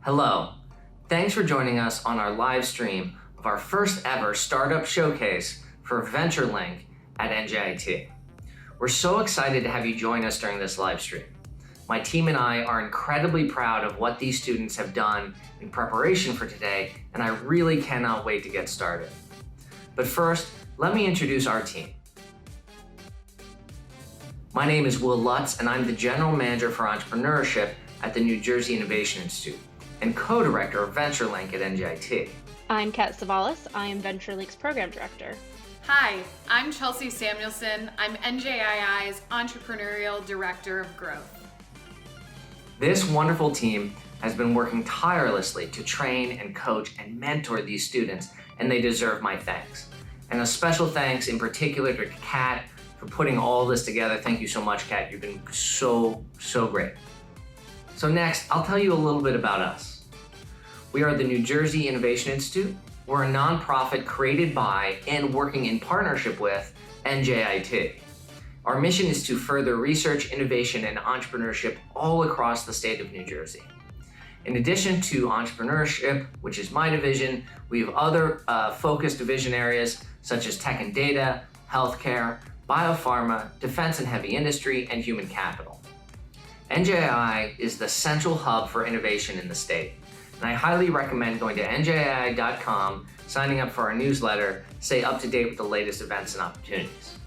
Hello. Thanks for joining us on our live stream of our first ever startup showcase for VentureLink at NJIT. We're so excited to have you join us during this live stream. My team and I are incredibly proud of what these students have done in preparation for today, and I really cannot wait to get started. But first, let me introduce our team. My name is Will Lutz, and I'm the General Manager for Entrepreneurship at the New Jersey Innovation Institute and co-director of VentureLink at NJIT. I'm Kat Savalas. I am VentureLink's program director. Hi, I'm Chelsea Samuelson. I'm NJII's Entrepreneurial Director of Growth. This wonderful team has been working tirelessly to train and coach and mentor these students, and they deserve my thanks. And a special thanks in particular to Kat for putting all this together. Thank you so much, Kat. You've been so great. So next, I'll tell you a little bit about us. We are the New Jersey Innovation Institute. We're a nonprofit created by and working in partnership with NJIT. Our mission is to further research, innovation, and entrepreneurship all across the state of New Jersey. In addition to entrepreneurship, which is my division, we have other focused division areas such as tech and data, healthcare, biopharma, defense and heavy industry, and human capital. NJII is the central hub for innovation in the state, and I highly recommend going to njii.com, signing up for our newsletter, stay up to date with the latest events and opportunities.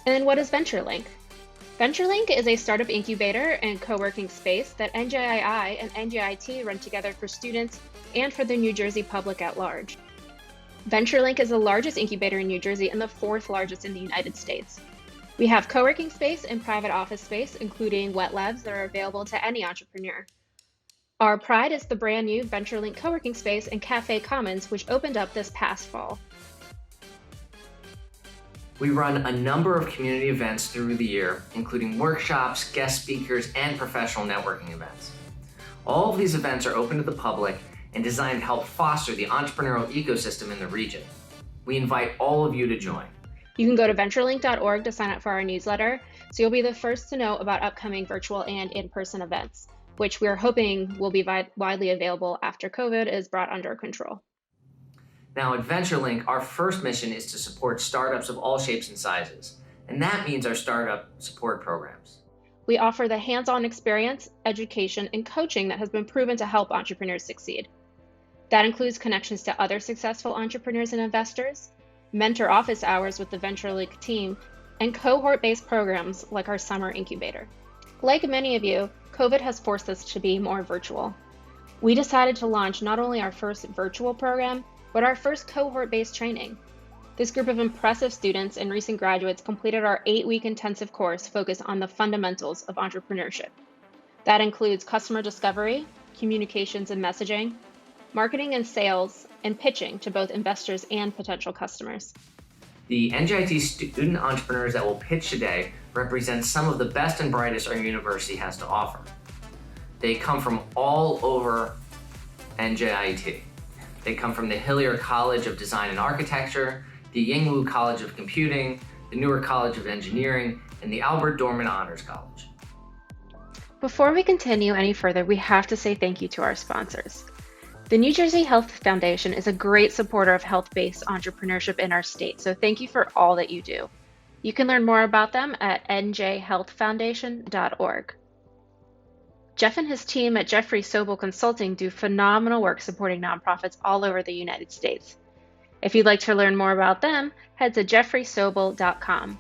And what is VentureLink? VentureLink is a startup incubator and co-working space that NJII and NJIT run together for students and for the New Jersey public at large. VentureLink is the largest incubator in New Jersey and the fourth largest in the United States. We have co-working space and private office space, including wet labs that are available to any entrepreneur. Our pride is the brand new VentureLink co-working space and Cafe Commons, which opened up this past fall. We run a number of community events through the year, including workshops, guest speakers, and professional networking events. All of these events are open to the public and designed to help foster the entrepreneurial ecosystem in the region. We invite all of you to join. You can go to venturelink.org to sign up for our newsletter, so you'll be the first to know about upcoming virtual and in-person events, which we're hoping will be widely available after COVID is brought under control. Now at VentureLink, our first mission is to support startups of all shapes and sizes, and that means our startup support programs. We offer the hands-on experience, education, and coaching that has been proven to help entrepreneurs succeed. That includes connections to other successful entrepreneurs and investors, mentor office hours with the VentureLink team, and cohort-based programs like our summer incubator. Like many of you, COVID has forced us to be more virtual. We decided to launch not only our first virtual program, but our first cohort-based training. This group of impressive students and recent graduates completed our 8-week intensive course focused on the fundamentals of entrepreneurship. That includes customer discovery, communications and messaging, marketing and sales, and pitching to both investors and potential customers. The NJIT student entrepreneurs that will pitch today represent some of the best and brightest our university has to offer. They come from all over NJIT. They come from the Hillier College of Design and Architecture, the Yingwu College of Computing, the Newark College of Engineering, and the Albert Dorman Honors College. Before we continue any further, we have to say thank you to our sponsors. The New Jersey Health Foundation is a great supporter of health-based entrepreneurship in our state, so thank you for all that you do. You can learn more about them at njhealthfoundation.org. Jeff and his team at Jeffrey Sobel Consulting do phenomenal work supporting nonprofits all over the United States. If you'd like to learn more about them, head to jeffreysobel.com.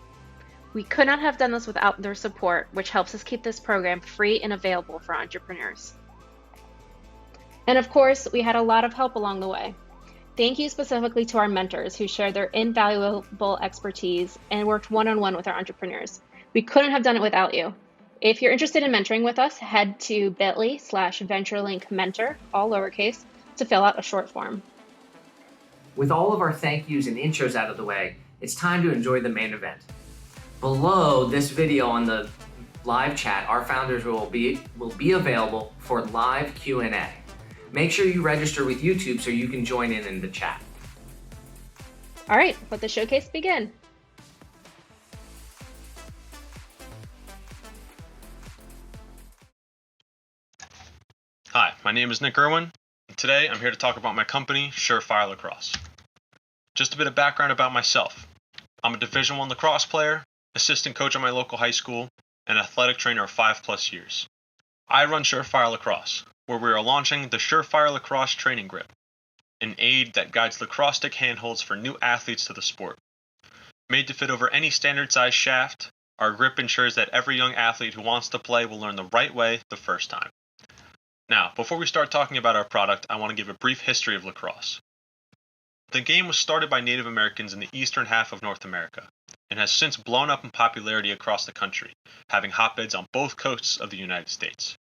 We could not have done this without their support, which helps us keep this program free and available for entrepreneurs. And of course, we had a lot of help along the way. Thank you specifically to our mentors who shared their invaluable expertise and worked one-on-one with our entrepreneurs. We couldn't have done it without you. If you're interested in mentoring with us, head to bit.ly/VentureLinkMentor, all lowercase, to fill out a short form. With all of our thank yous and intros out of the way, it's time to enjoy the main event. Below this video on the live chat, our founders will be available for live Q&A. Make sure you register with YouTube so you can join in the chat. All right, let the showcase begin. Hi, my name is Nick Irwin, and today I'm here to talk about my company, SureFire Lacrosse. Just a bit of background about myself. I'm a Division I lacrosse player, assistant coach at my local high school, and athletic trainer of 5+ years. I run SureFire Lacrosse, where we are launching the SureFire Lacrosse Training Grip, an aid that guides lacrosse stick handholds for new athletes to the sport. Made to fit over any standard size shaft, our grip ensures that every young athlete who wants to play will learn the right way the first time. Now, before we start talking about our product, I want to give a brief history of lacrosse. The game was started by Native Americans in the eastern half of North America, and has since blown up in popularity across the country, having hotbeds on both coasts of the United States.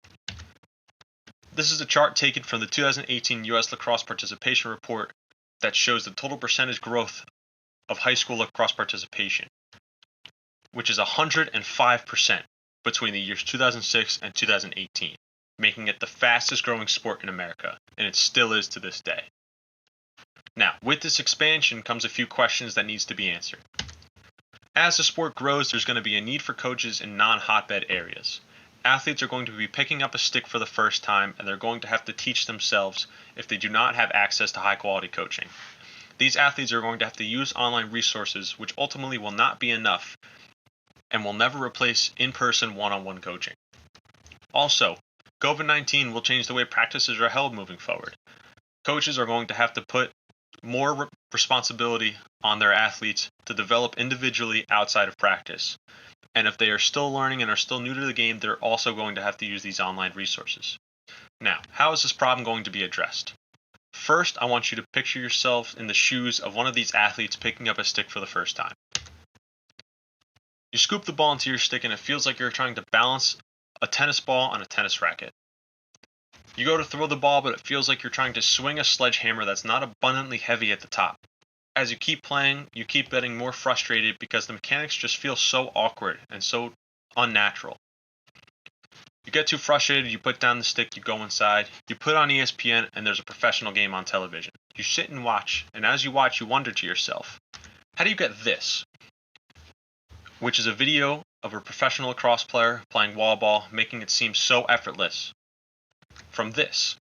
This is a chart taken from the 2018 U.S. Lacrosse Participation Report that shows the total percentage growth of high school lacrosse participation, which is 105% between the years 2006 and 2018. Making it the fastest growing sport in America, and it still is to this day. Now, with this expansion comes a few questions that needs to be answered. As the sport grows, there's going to be a need for coaches in non-hotbed areas. Athletes are going to be picking up a stick for the first time, and they're going to have to teach themselves if they do not have access to high-quality coaching. These athletes are going to have to use online resources, which ultimately will not be enough and will never replace in-person one-on-one coaching. Also, COVID-19 will change the way practices are held moving forward. Coaches are going to have to put more responsibility on their athletes to develop individually outside of practice. And if they are still learning and are still new to the game, they're also going to have to use these online resources. Now, how is this problem going to be addressed? First, I want you to picture yourself in the shoes of one of these athletes picking up a stick for the first time. You scoop the ball into your stick and it feels like you're trying to balance a tennis ball on a tennis racket. You go to throw the ball, but it feels like you're trying to swing a sledgehammer that's not abundantly heavy at the top. As you keep playing, you keep getting more frustrated because the mechanics just feel so awkward and so unnatural. You get too frustrated, you put down the stick, you go inside, you put on ESPN, and there's a professional game on television. You sit and watch, and as you watch, you wonder to yourself, how do you get this? Which is a video of a professional lacrosse player playing wall ball, making it seem so effortless. From this,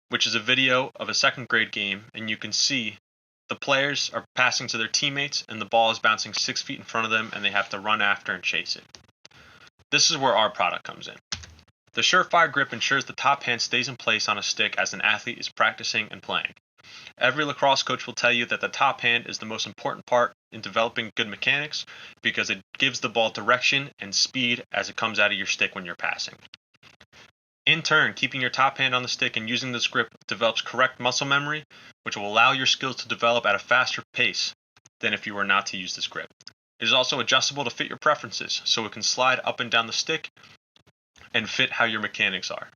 which is a video of a second grade game, and you can see the players are passing to their teammates and the ball is bouncing 6 feet in front of them and they have to run after and chase it. This is where our product comes in. The SureFire grip ensures the top hand stays in place on a stick as an athlete is practicing and playing. Every lacrosse coach will tell you that the top hand is the most important part in developing good mechanics because it gives the ball direction and speed as it comes out of your stick when you're passing. In turn, keeping your top hand on the stick and using this grip develops correct muscle memory, which will allow your skills to develop at a faster pace than if you were not to use this grip. It is also adjustable to fit your preferences, so it can slide up and down the stick and fit how your mechanics are.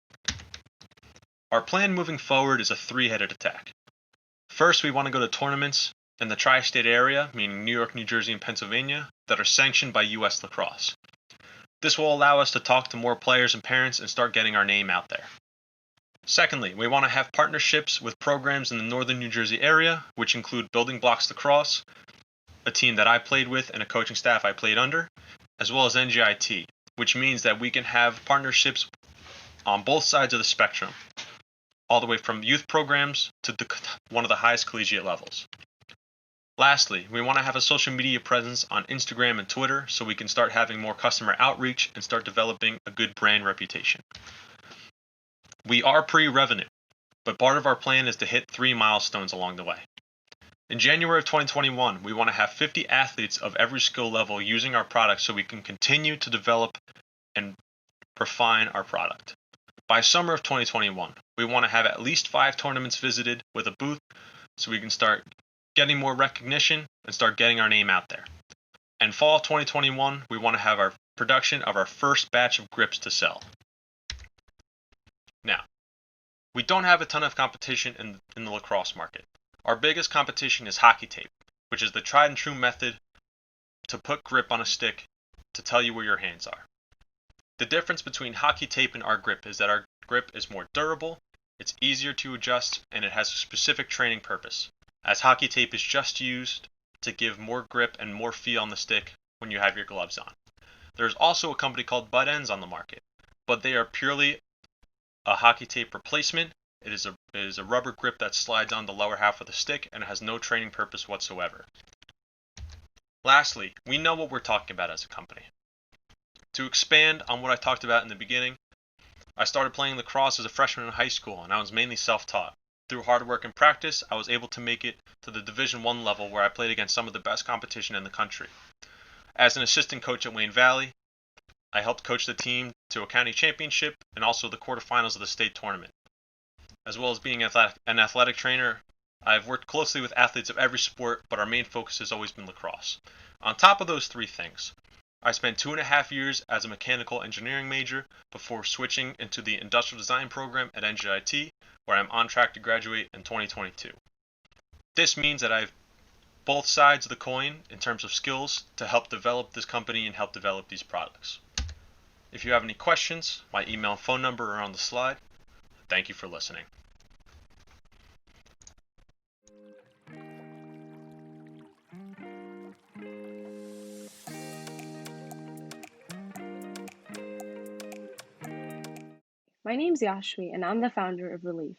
Our plan moving forward is a three-headed attack. First, we want to go to tournaments in the tri-state area, meaning New York, New Jersey, and Pennsylvania, that are sanctioned by U.S. Lacrosse. This will allow us to talk to more players and parents and start getting our name out there. Secondly, we want to have partnerships with programs in the northern New Jersey area, which include Building Blocks Lacrosse, a team that I played with and a coaching staff I played under, as well as NJIT, which means that we can have partnerships on both sides of the spectrum, all the way from youth programs to one of the highest collegiate levels. Lastly, we want to have a social media presence on Instagram and Twitter so we can start having more customer outreach and start developing a good brand reputation. We are pre-revenue, but part of our plan is to hit 3 milestones along the way. In January of 2021, we want to have 50 athletes of every skill level using our product so we can continue to develop and refine our product. By summer of 2021, we want to have at least 5 tournaments visited with a booth so we can start getting more recognition and start getting our name out there. And fall 2021, we want to have our production of our first batch of grips to sell. Now, we don't have a ton of competition in the lacrosse market. Our biggest competition is hockey tape, which is the tried and true method to put grip on a stick to tell you where your hands are. The difference between hockey tape and our grip is that our grip is more durable, it's easier to adjust, and it has a specific training purpose, as hockey tape is just used to give more grip and more feel on the stick when you have your gloves on. There's also a company called Butt Ends on the market, but they are purely a hockey tape replacement. It is a rubber grip that slides on the lower half of the stick and it has no training purpose whatsoever. Lastly, we know what we're talking about as a company. To expand on what I talked about in the beginning, I started playing lacrosse as a freshman in high school and I was mainly self-taught. Through hard work and practice, I was able to make it to the Division I level where I played against some of the best competition in the country. As an assistant coach at Wayne Valley, I helped coach the team to a county championship and also the quarterfinals of the state tournament. As well as being an athletic trainer, I've worked closely with athletes of every sport, but our main focus has always been lacrosse. On top of those three things, I spent 2.5 years as a mechanical engineering major before switching into the industrial design program at NJIT, where I'm on track to graduate in 2022. This means that I have both sides of the coin in terms of skills to help develop this company and help develop these products. If you have any questions, my email and phone number are on the slide. Thank you for listening. My name's Yashwee, and I'm the founder of ReLeaf,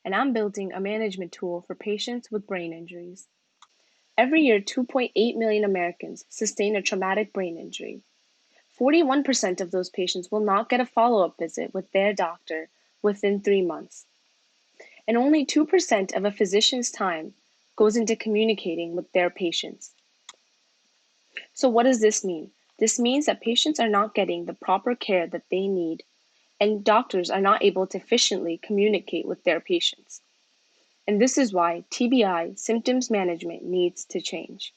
and I'm building a management tool for patients with brain injuries. Every year, 2.8 million Americans sustain a traumatic brain injury. 41% of those patients will not get a follow-up visit with their doctor within 3 months. And only 2% of a physician's time goes into communicating with their patients. So what does this mean? This means that patients are not getting the proper care that they need, and doctors are not able to efficiently communicate with their patients. And this is why TBI symptoms management needs to change.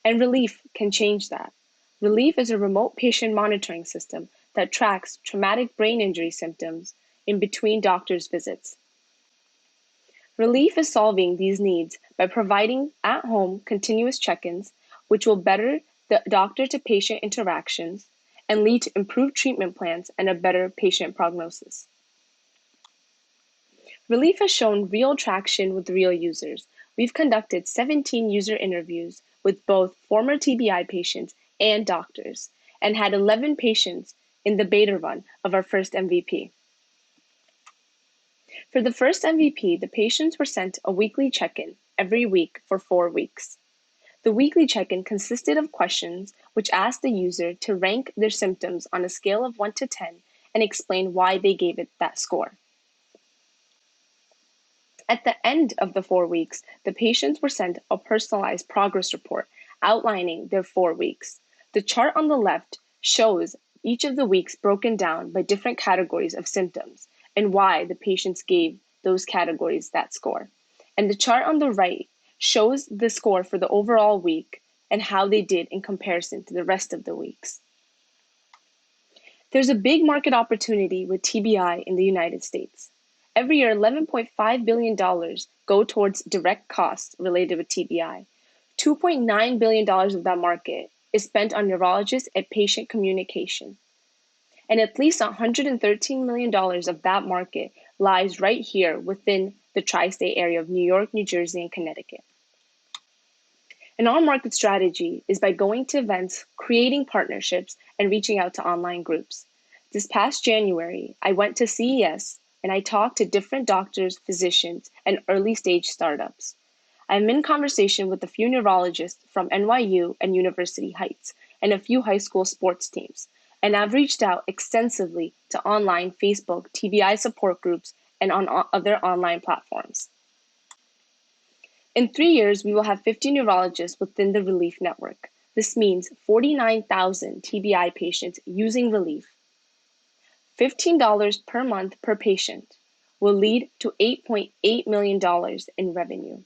And ReLeaf can change that. ReLeaf is a remote patient monitoring system that tracks traumatic brain injury symptoms in between doctors' visits. ReLeaf is solving these needs by providing at-home continuous check-ins, which will better the doctor-to-patient interactions and lead to improved treatment plans and a better patient prognosis. ReLeaf has shown real traction with real users. We've conducted 17 user interviews with both former TBI patients and doctors, and had 11 patients in the beta run of our first MVP. For the first MVP, the patients were sent a weekly check-in every week for 4 weeks. The weekly check-in consisted of questions which asked the user to rank their symptoms on a scale of 1 to 10 and explain why they gave it that score. At the end of the 4 weeks, the patients were sent a personalized progress report outlining their 4 weeks. The chart on the left shows each of the weeks broken down by different categories of symptoms and why the patients gave those categories that score. And the chart on the right shows the score for the overall week and how they did in comparison to the rest of the weeks. There's a big market opportunity with TBI in the United States. Every year, $11.5 billion go towards direct costs related with TBI. $2.9 billion of that market is spent on neurologists and patient communication. And at least $113 million of that market lies right here within the tri-state area of New York, New Jersey, and Connecticut. And our market strategy is by going to events, creating partnerships, and reaching out to online groups. This past January, I went to CES and I talked to different doctors, physicians, and early stage startups. I'm in conversation with a few neurologists from NYU and University Heights and a few high school sports teams. And I've reached out extensively to online Facebook TBI support groups and on other online platforms. In 3 years, we will have 50 neurologists within the ReLeaf network. This means 49,000 TBI patients using ReLeaf. $15 per month per patient will lead to $8.8 million in revenue.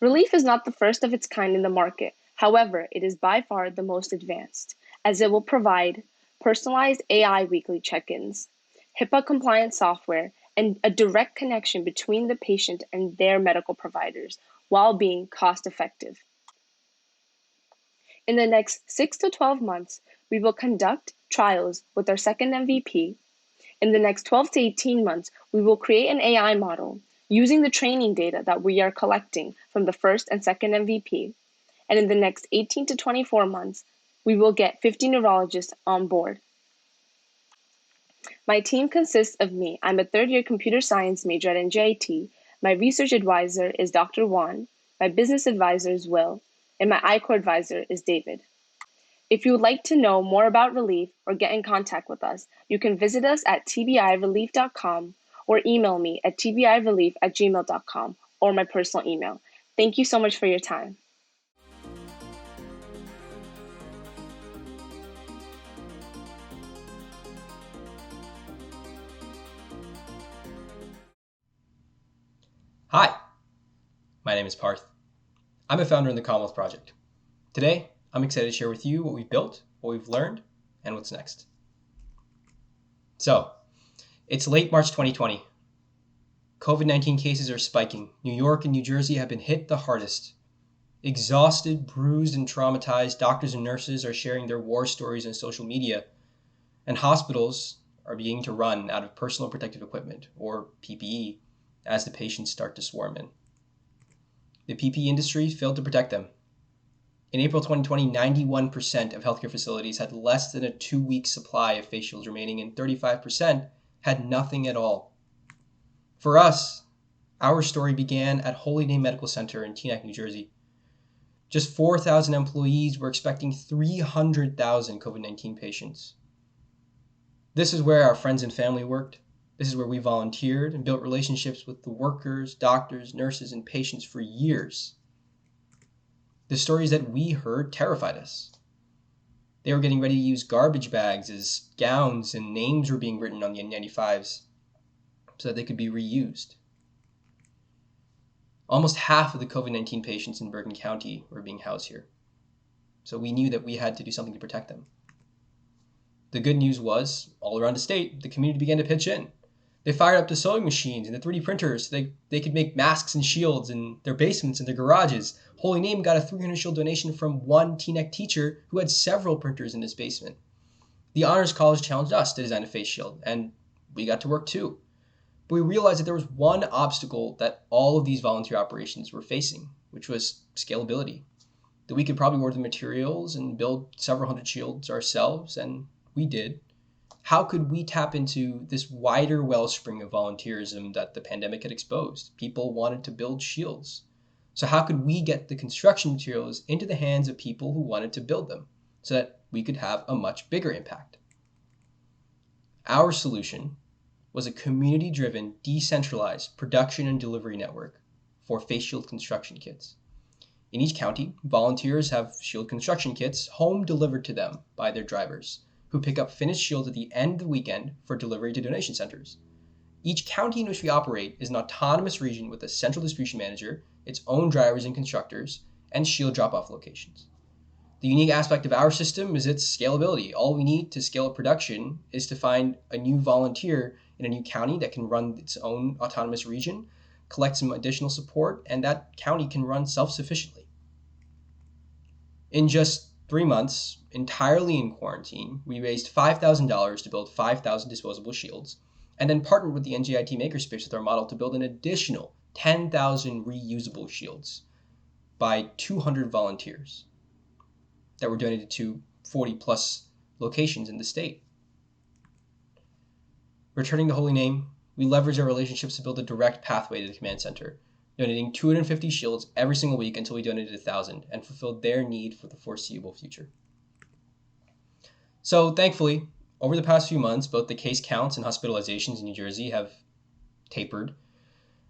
ReLeaf is not the first of its kind in the market. However, it is by far the most advanced, as it will provide personalized AI weekly check-ins, HIPAA-compliant software, and a direct connection between the patient and their medical providers while being cost-effective. In the next 6 to 12 months, we will conduct trials with our second MVP. In the next 12 to 18 months, we will create an AI model using the training data that we are collecting from the first and second MVP. And in the next 18 to 24 months, we will get 50 neurologists on board. My team consists of me. I'm a third-year computer science major at NJIT. My research advisor is Dr. Juan. My business advisor is Will. And my ICOR advisor is David. If you would like to know more about ReLeaf or get in contact with us, you can visit us at tbirelief.com or email me at tbirelief@gmail.com or my personal email. Thank you so much for your time. Hi, my name is Parth. I'm a founder in the CommonHealth project. Today, I'm excited to share with you what we've built, what we've learned, and what's next. So, it's late March 2020. COVID-19 cases are spiking. New York and New Jersey have been hit the hardest. Exhausted, bruised, and traumatized doctors and nurses are sharing their war stories on social media, and hospitals are beginning to run out of personal protective equipment, or PPE, as the patients start to swarm in. The PPE industry failed to protect them. In April 2020, 91% of healthcare facilities had less than a 2-week supply of face shields remaining, and 35% had nothing at all. For us, our story began at Holy Name Medical Center in Teaneck, New Jersey. Just 4,000 employees were expecting 300,000 COVID-19 patients. This is where our friends and family worked. This is where we volunteered and built relationships with the workers, doctors, nurses, and patients for years. The stories that we heard terrified us. They were getting ready to use garbage bags as gowns, and names were being written on the N95s so that they could be reused. Almost half of the COVID-19 patients in Bergen County were being housed here, so we knew that we had to do something to protect them. The good news was, all around the state, the community began to pitch in. They fired up the sewing machines and the 3D printers so they could make masks and shields in their basements and their garages. Holy Name got a 300 shield donation from one Teaneck teacher who had several printers in his basement. The Honors College challenged us to design a face shield, and we got to work too. But we realized that there was one obstacle that all of these volunteer operations were facing, which was scalability. That we could probably order the materials and build several hundred shields ourselves, and we did. How could we tap into this wider wellspring of volunteerism that the pandemic had exposed? People wanted to build shields. So how could we get the construction materials into the hands of people who wanted to build them so that we could have a much bigger impact? Our solution was a community-driven, decentralized production and delivery network for face shield construction kits. In each county, volunteers have shield construction kits home delivered to them by their drivers, who pick up finished shields at the end of the weekend for delivery to donation centers. Each county in which we operate is an autonomous region with a central distribution manager, its own drivers and constructors, and shield drop-off locations. The unique aspect of our system is its scalability. All we need to scale up production is to find a new volunteer in a new county that can run its own autonomous region, collect some additional support, and that county can run self-sufficiently. In just 3 months, entirely in quarantine, we raised $5,000 to build 5,000 disposable shields, and then partnered with the NJIT Makerspace with our model to build an additional 10,000 reusable shields by 200 volunteers that were donated to 40 plus locations in the state. Returning to Holy Name, we leveraged our relationships to build a direct pathway to the command center, donating 250 shields every single week until we donated 1,000 and fulfilled their need for the foreseeable future. So thankfully, over the past few months, both the case counts and hospitalizations in New Jersey have tapered.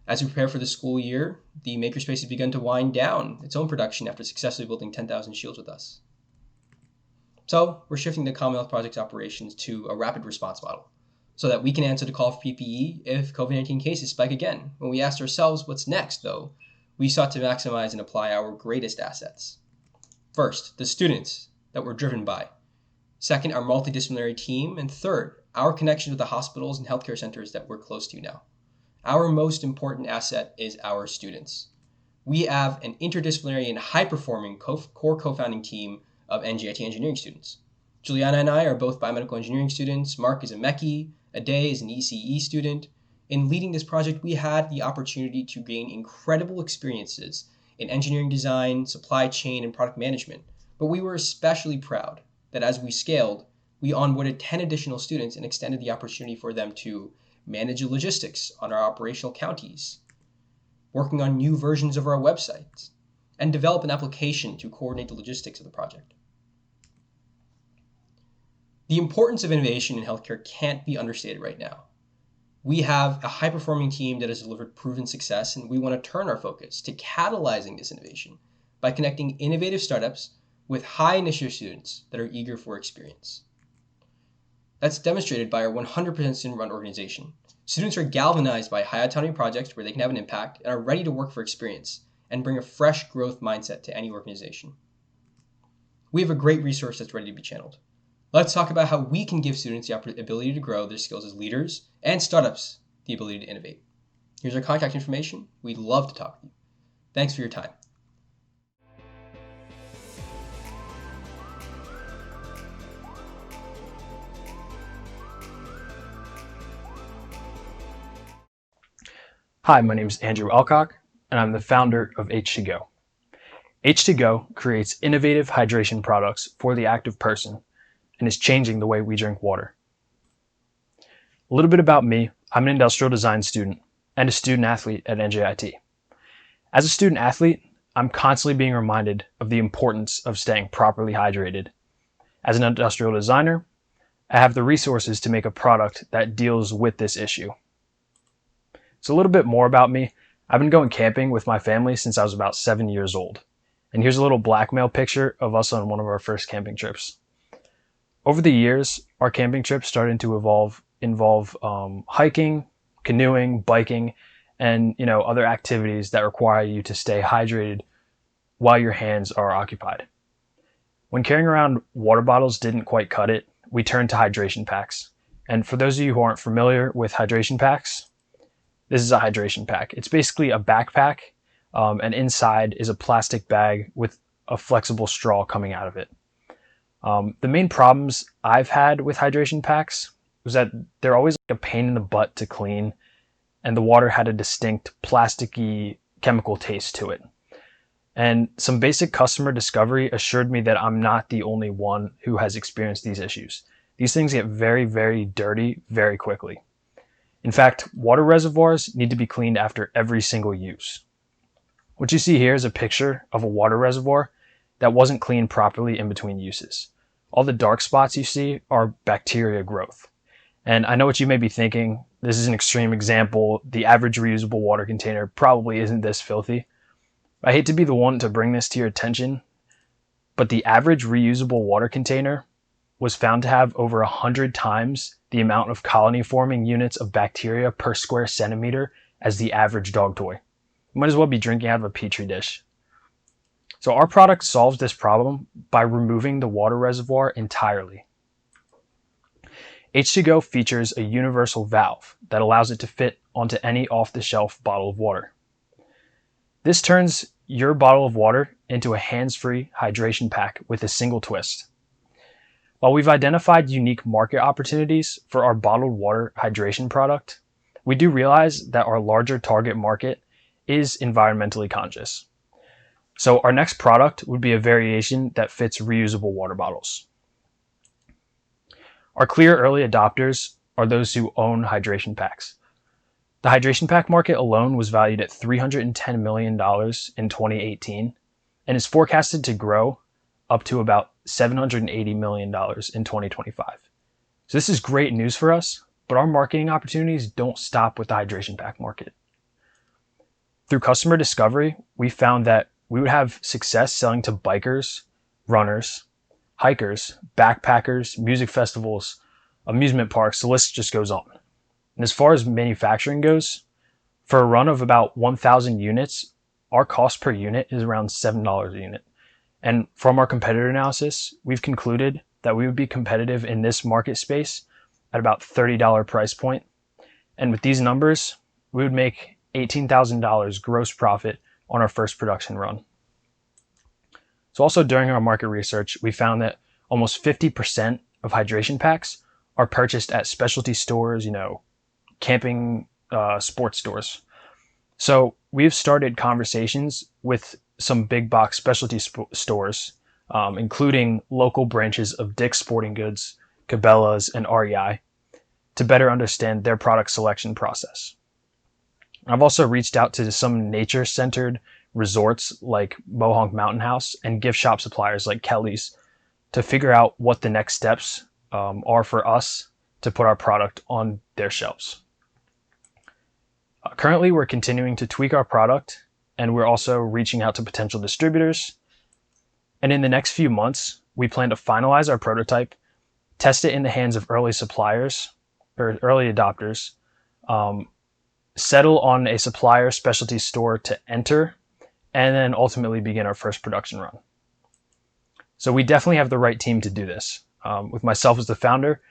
As we prepare for the school year, the Makerspace has begun to wind down its own production after successfully building 10,000 shields with us. So we're shifting the CommonHealth project's operations to a rapid response model so that we can answer the call for PPE if COVID-19 cases spike again. When we asked ourselves what's next, though, we sought to maximize and apply our greatest assets. First, the students that we're driven by. Second, our multidisciplinary team. And third, our connection with the hospitals and healthcare centers that we're close to now. Our most important asset is our students. We have an interdisciplinary and high-performing core co-founding team of NJIT engineering students. Juliana and I are both biomedical engineering students. Mark is a Mechie. Aday is an ECE student. In leading this project, we had the opportunity to gain incredible experiences in engineering design, supply chain, and product management. But we were especially proud that as we scaled, we onboarded 10 additional students and extended the opportunity for them to manage the logistics on our operational counties, working on new versions of our websites, and develop an application to coordinate the logistics of the project. The importance of innovation in healthcare can't be understated right now. We have a high-performing team that has delivered proven success, and we want to turn our focus to catalyzing this innovation by connecting innovative startups with high-initiative students that are eager for experience. That's demonstrated by our 100% student-run organization. Students are galvanized by high-autonomy projects where they can have an impact and are ready to work for experience and bring a fresh growth mindset to any organization. We have a great resource that's ready to be channeled. Let's talk about how we can give students the ability to grow their skills as leaders and startups the ability to innovate. Here's our contact information. We'd love to talk with you. Thanks for your time. Hi, my name is Andrew Elcock, and I'm the founder of H2Go. H2Go creates innovative hydration products for the active person and is changing the way we drink water. A little bit about me. I'm an industrial design student and a student athlete at NJIT. As a student athlete, I'm constantly being reminded of the importance of staying properly hydrated. As an industrial designer, I have the resources to make a product that deals with this issue. So a little bit more about me. I've been going camping with my family since I was about 7 years old. And here's a little blackmail picture of us on one of our first camping trips. Over the years, our camping trips started to involve hiking, canoeing, biking, and other activities that require you to stay hydrated while your hands are occupied. When carrying around water bottles didn't quite cut it, we turned to hydration packs. And for those of you who aren't familiar with hydration packs, this is a hydration pack. It's basically a backpack, and inside is a plastic bag with a flexible straw coming out of it. The main problems I've had with hydration packs was that they're always like a pain in the butt to clean, and the water had a distinct plasticky chemical taste to it. And some basic customer discovery assured me that I'm not the only one who has experienced these issues. These things get very, very dirty very quickly. In fact, water reservoirs need to be cleaned after every single use. What you see here is a picture of a water reservoir that wasn't cleaned properly in between uses. All the dark spots you see are bacteria growth. And I know what you may be thinking, this is an extreme example, the average reusable water container probably isn't this filthy. I hate to be the one to bring this to your attention, but the average reusable water container was found to have over 100 times the amount of colony-forming units of bacteria per square centimeter as the average dog toy. You might as well be drinking out of a petri dish. So our product solves this problem by removing the water reservoir entirely. H2Go features a universal valve that allows it to fit onto any off-the-shelf bottle of water. This turns your bottle of water into a hands-free hydration pack with a single twist. While we've identified unique market opportunities for our bottled water hydration product, we do realize that our larger target market is environmentally conscious. So our next product would be a variation that fits reusable water bottles. Our clear early adopters are those who own hydration packs. The hydration pack market alone was valued at $310 million in 2018 and is forecasted to grow up to about $780 million in 2025. So this is great news for us, but our marketing opportunities don't stop with the hydration pack market. Through customer discovery, we found that we would have success selling to bikers, runners, hikers, backpackers, music festivals, amusement parks, the list just goes on. And as far as manufacturing goes, for a run of about 1,000 units, our cost per unit is around $7 a unit. And from our competitor analysis, we've concluded that we would be competitive in this market space at about $30 price point. And with these numbers, we would make $18,000 gross profit on our first production run. So also during our market research, we found that almost 50% of hydration packs are purchased at specialty stores, camping sports stores. So we've started conversations with some big box specialty stores, including local branches of Dick's Sporting Goods, Cabela's, and REI to better understand their product selection process. I've also reached out to some nature-centered resorts like Mohonk Mountain House and gift shop suppliers like Kelly's to figure out what the next steps are for us to put our product on their shelves. Currently, we're continuing to tweak our product, and we're also reaching out to potential distributors. And in the next few months, we plan to finalize our prototype, test it in the hands of early suppliers or early adopters, settle on a supplier specialty store to enter, and then ultimately begin our first production run. So we definitely have the right team to do this. With myself as the founder,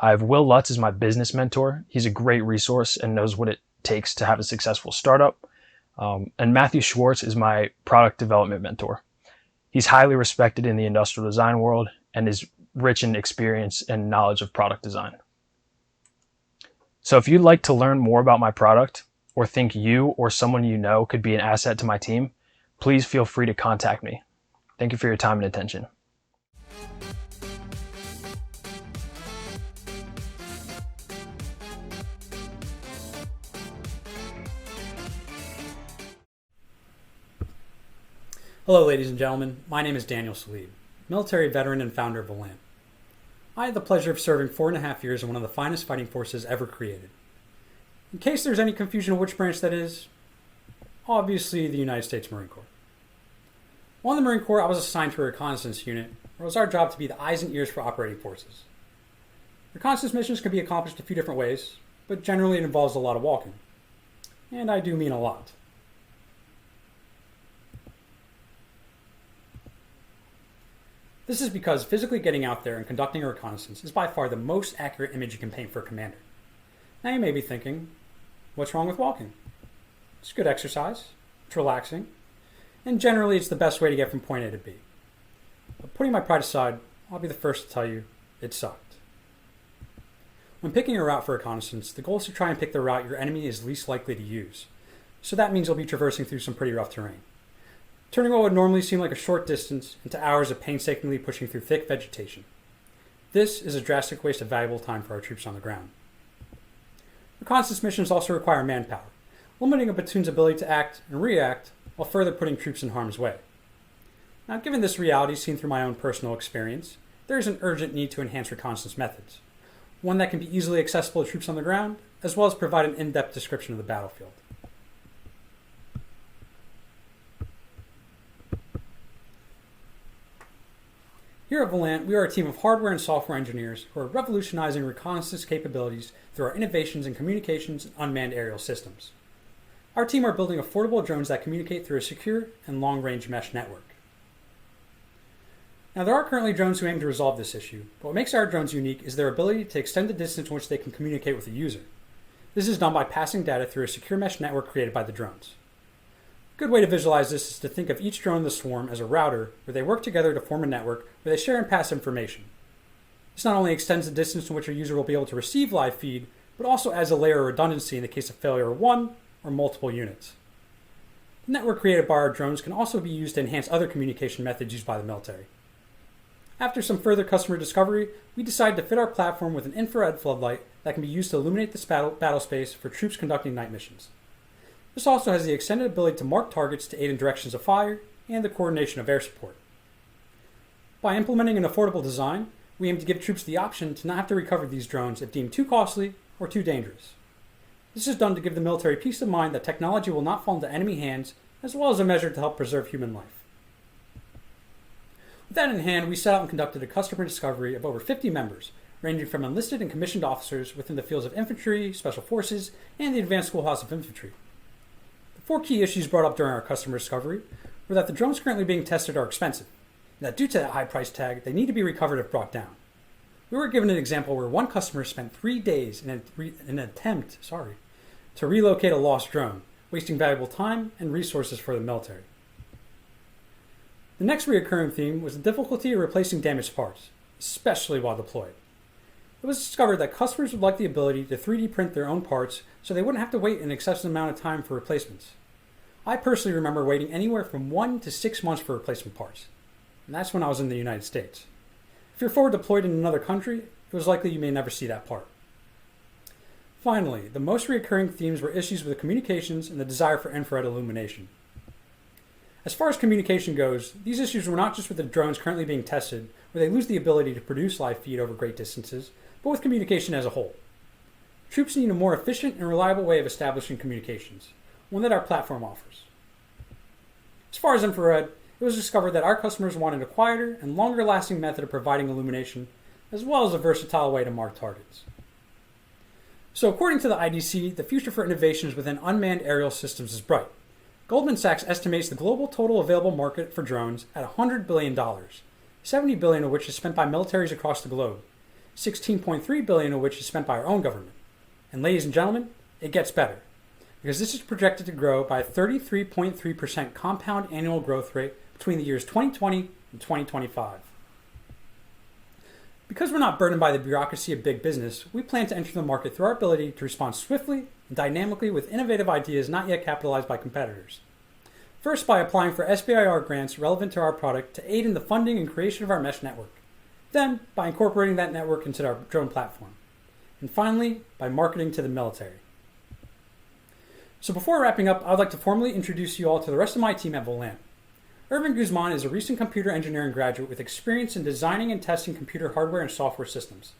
I have Will Lutz as my business mentor. He's a great resource and knows what it takes to have a successful startup. And Matthew Schwartz is my product development mentor. He's highly respected in the industrial design world and is rich in experience and knowledge of product design. So if you'd like to learn more about my product or think you or someone you know could be an asset to my team, please feel free to contact me. Thank you for your time and attention. Hello, ladies and gentlemen. My name is Daniel Salib, military veteran and founder of Volant. I had the pleasure of serving 4.5 years in one of the finest fighting forces ever created. In case there's any confusion of which branch that is, obviously the United States Marine Corps. While in the Marine Corps, I was assigned to a reconnaissance unit, where it was our job to be the eyes and ears for operating forces. Reconnaissance missions can be accomplished a few different ways, but generally it involves a lot of walking. And I do mean a lot. This is because physically getting out there and conducting a reconnaissance is by far the most accurate image you can paint for a commander. Now you may be thinking, what's wrong with walking? It's good exercise, it's relaxing, and generally it's the best way to get from point A to B. But putting my pride aside, I'll be the first to tell you, it sucked. When picking a route for reconnaissance, the goal is to try and pick the route your enemy is least likely to use. So that means you'll be traversing through some pretty rough terrain, turning what would normally seem like a short distance into hours of painstakingly pushing through thick vegetation. This is a drastic waste of valuable time for our troops on the ground. Reconnaissance missions also require manpower, limiting a platoon's ability to act and react while further putting troops in harm's way. Now, given this reality seen through my own personal experience, there is an urgent need to enhance reconnaissance methods, one that can be easily accessible to troops on the ground, as well as provide an in-depth description of the battlefield. Here at Volant, we are a team of hardware and software engineers who are revolutionizing reconnaissance capabilities through our innovations in communications and unmanned aerial systems. Our team are building affordable drones that communicate through a secure and long-range mesh network. Now, there are currently drones who aim to resolve this issue, but what makes our drones unique is their ability to extend the distance in which they can communicate with the user. This is done by passing data through a secure mesh network created by the drones. A good way to visualize this is to think of each drone in the swarm as a router where they work together to form a network where they share and pass information. This not only extends the distance in which a user will be able to receive live feed, but also adds a layer of redundancy in the case of failure of one or multiple units. The network created by our drones can also be used to enhance other communication methods used by the military. After some further customer discovery, we decided to fit our platform with an infrared floodlight that can be used to illuminate this battle space for troops conducting night missions. This also has the extended ability to mark targets to aid in directions of fire and the coordination of air support. By implementing an affordable design, we aim to give troops the option to not have to recover these drones if deemed too costly or too dangerous. This is done to give the military peace of mind that technology will not fall into enemy hands, as well as a measure to help preserve human life. With that in hand, we set out and conducted a customer discovery of over 50 members, ranging from enlisted and commissioned officers within the fields of infantry, special forces, and the advanced schoolhouse of infantry. The 4 key issues brought up during our customer discovery were that the drones currently being tested are expensive, and that due to that high price tag, they need to be recovered if brought down. We were given an example where one customer spent 3 days in an attempt to relocate a lost drone, wasting valuable time and resources for the military. The next recurring theme was the difficulty of replacing damaged parts, especially while deployed. It was discovered that customers would like the ability to 3D print their own parts so they wouldn't have to wait an excessive amount of time for replacements. I personally remember waiting anywhere from 1 to 6 months for replacement parts, and that's when I was in the United States. If you're forward deployed in another country, it was likely you may never see that part. Finally, the most recurring themes were issues with communications and the desire for infrared illumination. As far as communication goes, these issues were not just with the drones currently being tested, where they lose the ability to produce live feed over great distances, but with communication as a whole. Troops need a more efficient and reliable way of establishing communications, one that our platform offers. As far as infrared, it was discovered that our customers wanted a quieter and longer-lasting method of providing illumination, as well as a versatile way to mark targets. So according to the IDC, the future for innovations within unmanned aerial systems is bright. Goldman Sachs estimates the global total available market for drones at $100 billion, $70 billion of which is spent by militaries across the globe, $16.3 billion of which is spent by our own government. And ladies and gentlemen, it gets better, because this is projected to grow by a 33.3% compound annual growth rate between the years 2020 and 2025. Because we're not burdened by the bureaucracy of big business, we plan to enter the market through our ability to respond swiftly and dynamically with innovative ideas not yet capitalized by competitors. First, by applying for SBIR grants relevant to our product to aid in the funding and creation of our mesh network. Then, by incorporating that network into our drone platform. And finally, by marketing to the military. So before wrapping up, I'd like to formally introduce you all to the rest of my team at Volant. Irwin Guzman is a recent computer engineering graduate with experience in designing and testing computer hardware and software systems.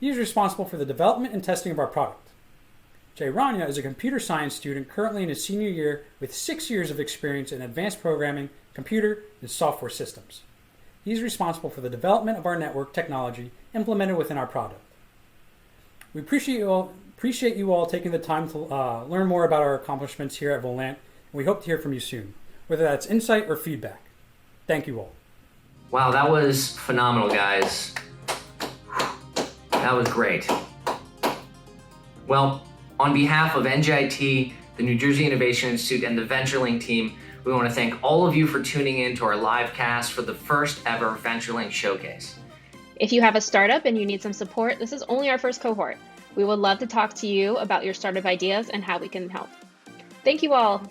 He is responsible for the development and testing of our product. Jay Rania is a computer science student currently in his senior year with 6 years of experience in advanced programming, computer, and software systems. He is responsible for the development of our network technology implemented within our product. We appreciate you all taking the time to learn more about our accomplishments here at Volant, and we hope to hear from you soon, whether that's insight or feedback. Thank you all. Wow, that was phenomenal, guys. That was great. Well, on behalf of NJIT, the New Jersey Innovation Institute, and the VentureLink team, we want to thank all of you for tuning in to our live cast for the first ever VentureLink Showcase. If you have a startup and you need some support, this is only our first cohort. We would love to talk to you about your startup ideas and how we can help. Thank you all.